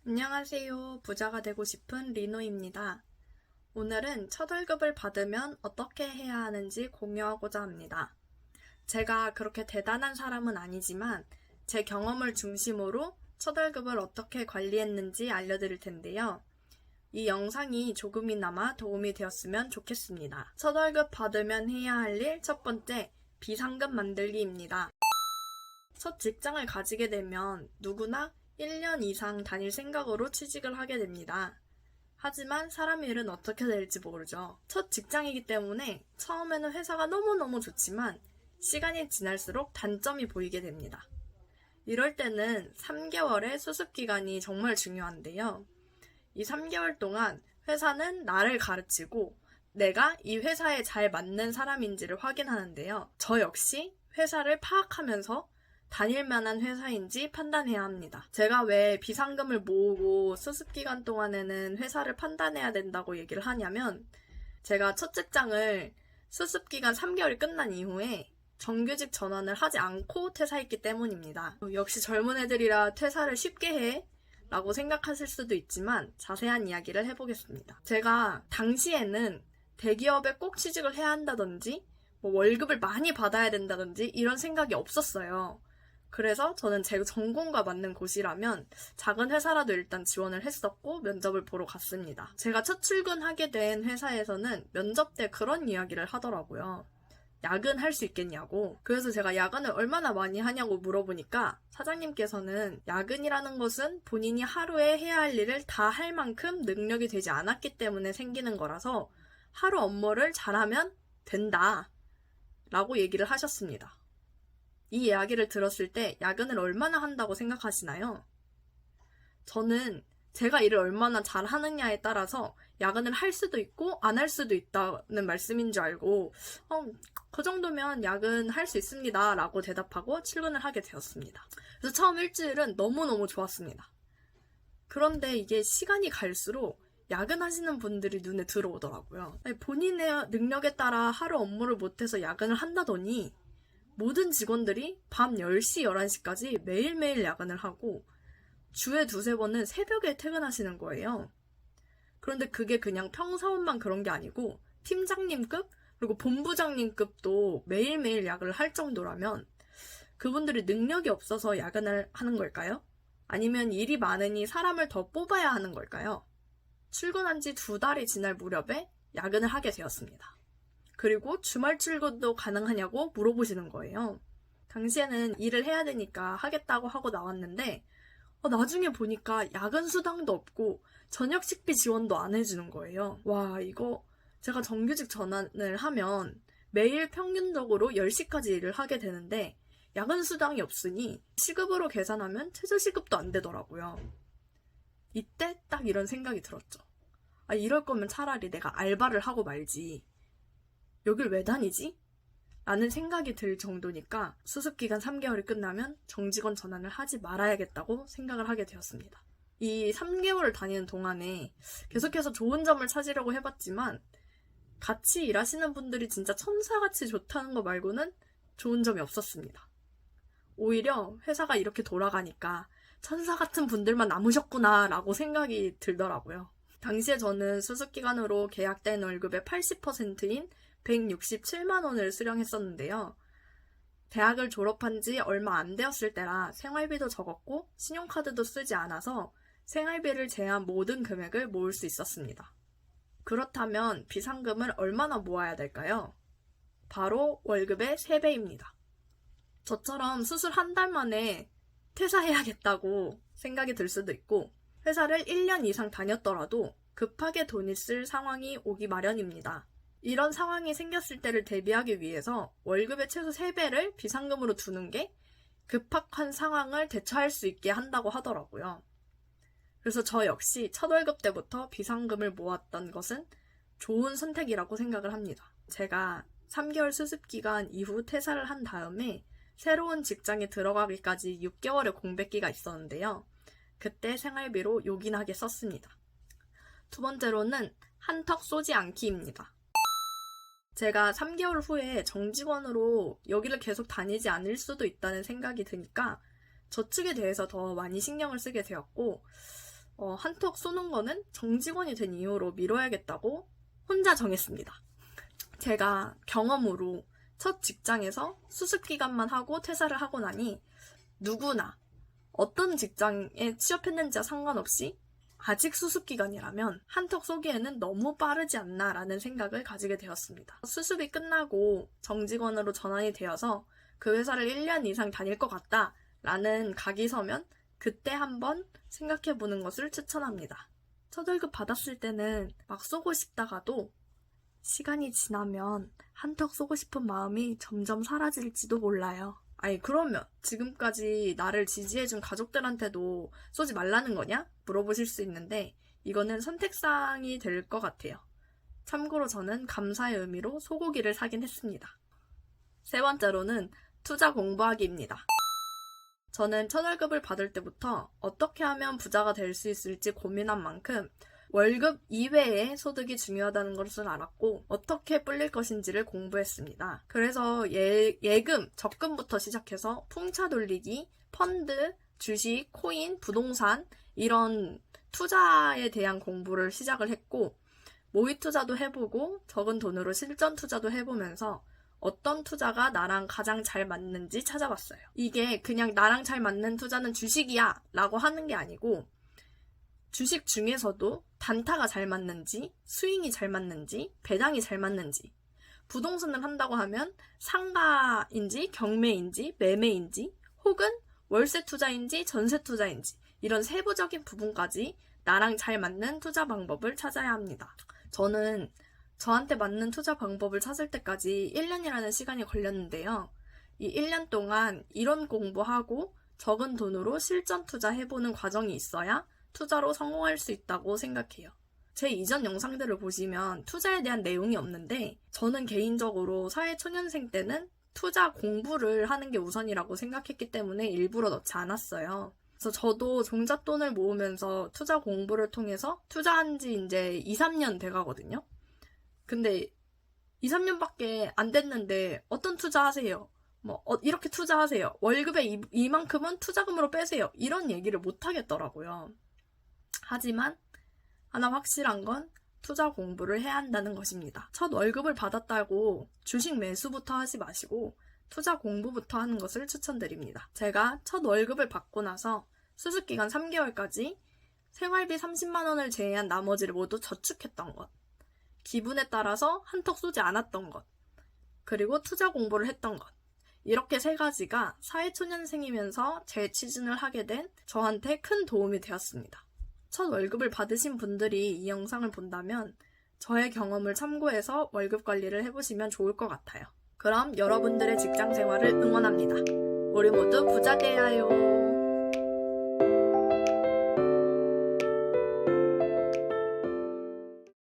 안녕하세요. 부자가 되고 싶은 리노입니다. 오늘은 첫 월급을 받으면 어떻게 해야 하는지 공유하고자 합니다. 제가 그렇게 대단한 사람은 아니지만 제 경험을 중심으로 첫 월급을 어떻게 관리했는지 알려드릴 텐데요. 이 영상이 조금이나마 도움이 되었으면 좋겠습니다. 첫 월급 받으면 해야 할 일 첫 번째, 비상금 만들기입니다. 첫 직장을 가지게 되면 누구나 1년 이상 다닐 생각으로 취직을 하게 됩니다. 하지만 사람의 일은 어떻게 될지 모르죠. 첫 직장이기 때문에 처음에는 회사가 너무너무 좋지만 시간이 지날수록 단점이 보이게 됩니다. 이럴 때는 3개월의 수습기간이 정말 중요한데요. 이 3개월 동안 회사는 나를 가르치고 내가 이 회사에 잘 맞는 사람인지를 확인하는데요. 저 역시 회사를 파악하면서 다닐 만한 회사인지 판단해야 합니다. 제가 왜 비상금을 모으고 수습기간 동안에는 회사를 판단해야 된다고 얘기를 하냐면 제가 첫 직장을 수습기간 3개월이 끝난 이후에 정규직 전환을 하지 않고 퇴사했기 때문입니다. 역시 젊은 애들이라 퇴사를 쉽게 해 라고 생각하실 수도 있지만 자세한 이야기를 해보겠습니다. 제가 당시에는 대기업에 꼭 취직을 해야 한다든지 월급을 많이 받아야 된다든지 이런 생각이 없었어요. 그래서 저는 제 전공과 맞는 곳이라면 작은 회사라도 일단 지원을 했었고 면접을 보러 갔습니다. 제가 첫 출근하게 된 회사에서는 면접 때 그런 이야기를 하더라고요. 야근할 수 있겠냐고. 그래서 제가 야근을 얼마나 많이 하냐고 물어보니까 사장님께서는 야근이라는 것은 본인이 하루에 해야 할 일을 다 할 만큼 능력이 되지 않았기 때문에 생기는 거라서 하루 업무를 잘하면 된다 라고 얘기를 하셨습니다. 이 이야기를 들었을 때 야근을 얼마나 한다고 생각하시나요? 저는 제가 일을 얼마나 잘하느냐에 따라서 야근을 할 수도 있고 안 할 수도 있다는 말씀인 줄 알고 그 정도면 야근할 수 있습니다 라고 대답하고 출근을 하게 되었습니다. 그래서 처음 일주일은 너무너무 좋았습니다. 그런데 이게 시간이 갈수록 야근하시는 분들이 눈에 들어오더라고요. 본인의 능력에 따라 하루 업무를 못해서 야근을 한다더니 모든 직원들이 밤 10시, 11시까지 매일매일 야근을 하고 주에 두세 번은 새벽에 퇴근하시는 거예요. 그런데 그게 그냥 평사원만 그런 게 아니고 팀장님급 그리고 본부장님급도 매일매일 야근을 할 정도라면 그분들이 능력이 없어서 야근을 하는 걸까요? 아니면 일이 많으니 사람을 더 뽑아야 하는 걸까요? 출근한 지 2달이 지날 무렵에 야근을 하게 되었습니다. 그리고 주말 출근도 가능하냐고 물어보시는 거예요. 당시에는 일을 해야 되니까 하겠다고 하고 나왔는데 나중에 보니까 야근 수당도 없고 저녁 식비 지원도 안 해주는 거예요. 와, 이거 제가 정규직 전환을 하면 매일 평균적으로 10시까지 일을 하게 되는데 야근 수당이 없으니 시급으로 계산하면 최저시급도 안 되더라고요. 이때 딱 이런 생각이 들었죠. 이럴 거면 차라리 내가 알바를 하고 말지. 여길 왜 다니지? 라는 생각이 들 정도니까 수습기간 3개월이 끝나면 정직원 전환을 하지 말아야겠다고 생각을 하게 되었습니다. 이 3개월을 다니는 동안에 계속해서 좋은 점을 찾으려고 해봤지만 같이 일하시는 분들이 진짜 천사같이 좋다는 거 말고는 좋은 점이 없었습니다. 오히려 회사가 이렇게 돌아가니까 천사 같은 분들만 남으셨구나 라고 생각이 들더라고요. 당시에 저는 수습기간으로 계약된 월급의 80%인 167만 원을 수령했었는데요. 대학을 졸업한 지 얼마 안 되었을 때라 생활비도 적었고 신용카드도 쓰지 않아서 생활비를 제외한 모든 금액을 모을 수 있었습니다. 그렇다면 비상금을 얼마나 모아야 될까요? 바로 월급의 3배입니다. 저처럼 수술 한 달 만에 퇴사해야겠다고 생각이 들 수도 있고 회사를 1년 이상 다녔더라도 급하게 돈을 쓸 상황이 오기 마련입니다. 이런 상황이 생겼을 때를 대비하기 위해서 월급의 최소 3배를 비상금으로 두는 게 급박한 상황을 대처할 수 있게 한다고 하더라고요. 그래서 저 역시 첫 월급 때부터 비상금을 모았던 것은 좋은 선택이라고 생각을 합니다. 제가 3개월 수습기간 이후 퇴사를 한 다음에 새로운 직장에 들어가기까지 6개월의 공백기가 있었는데요. 그때 생활비로 요긴하게 썼습니다. 두 번째로는 한턱 쏘지 않기입니다. 제가 3개월 후에 정직원으로 여기를 계속 다니지 않을 수도 있다는 생각이 드니까 저축에 대해서 더 많이 신경을 쓰게 되었고 한턱 쏘는 거는 정직원이 된 이후로 미뤄야겠다고 혼자 정했습니다. 제가 경험으로 첫 직장에서 수습기간만 하고 퇴사를 하고 나니 누구나 어떤 직장에 취업했는지와 상관없이 아직 수습기간이라면 한턱 쏘기에는 너무 빠르지 않나라는 생각을 가지게 되었습니다. 수습이 끝나고 정직원으로 전환이 되어서 그 회사를 1년 이상 다닐 것 같다라는 각이 서면 그때 한번 생각해보는 것을 추천합니다. 첫 월급 받았을 때는 막 쏘고 싶다가도 시간이 지나면 한턱 쏘고 싶은 마음이 점점 사라질지도 몰라요. 아니 그러면 지금까지 나를 지지해준 가족들한테도 쏘지 말라는 거냐? 물어보실 수 있는데 이거는 선택사항이 될 것 같아요. 참고로 저는 감사의 의미로 소고기를 사긴 했습니다. 세 번째로는 투자 공부하기입니다. 저는 첫 월급을 받을 때부터 어떻게 하면 부자가 될 수 있을지 고민한 만큼 월급 이외의 소득이 중요하다는 것을 알았고 어떻게 불릴 것인지를 공부했습니다. 그래서 예금, 적금부터 시작해서 풍차 돌리기, 펀드, 주식, 코인, 부동산 이런 투자에 대한 공부를 시작을 했고 모의 투자도 해보고 적은 돈으로 실전 투자도 해보면서 어떤 투자가 나랑 가장 잘 맞는지 찾아봤어요. 이게 그냥 나랑 잘 맞는 투자는 주식이야 라고 하는 게 아니고 주식 중에서도 단타가 잘 맞는지, 스윙이 잘 맞는지, 배당이 잘 맞는지, 부동산을 한다고 하면 상가인지, 경매인지, 매매인지, 혹은 월세 투자인지, 전세 투자인지 이런 세부적인 부분까지 나랑 잘 맞는 투자 방법을 찾아야 합니다. 저는 저한테 맞는 투자 방법을 찾을 때까지 1년이라는 시간이 걸렸는데요. 이 1년 동안 이론 공부하고 적은 돈으로 실전 투자해보는 과정이 있어야 투자로 성공할 수 있다고 생각해요. 제 이전 영상들을 보시면 투자에 대한 내용이 없는데 저는 개인적으로 사회초년생 때는 투자 공부를 하는 게 우선이라고 생각했기 때문에 일부러 넣지 않았어요. 그래서 저도 종잣돈을 모으면서 투자 공부를 통해서 투자한 지 이제 2, 3년 돼가거든요. 근데 2, 3년밖에 안 됐는데 어떤 투자하세요? 이렇게 투자하세요. 월급의 이만큼은 투자금으로 빼세요. 이런 얘기를 못 하겠더라고요. 하지만 하나 확실한 건 투자 공부를 해야 한다는 것입니다. 첫 월급을 받았다고 주식 매수부터 하지 마시고 투자 공부부터 하는 것을 추천드립니다. 제가 첫 월급을 받고 나서 수습기간 3개월까지 생활비 30만 원을 제외한 나머지를 모두 저축했던 것, 기분에 따라서 한턱 쏘지 않았던 것, 그리고 투자 공부를 했던 것, 이렇게 세 가지가 사회초년생이면서 재취준을 하게 된 저한테 큰 도움이 되었습니다. 첫 월급을 받으신 분들이 이 영상을 본다면 저의 경험을 참고해서 월급 관리를 해보시면 좋을 것 같아요. 그럼 여러분들의 직장 생활을 응원합니다. 우리 모두 부자 되어요.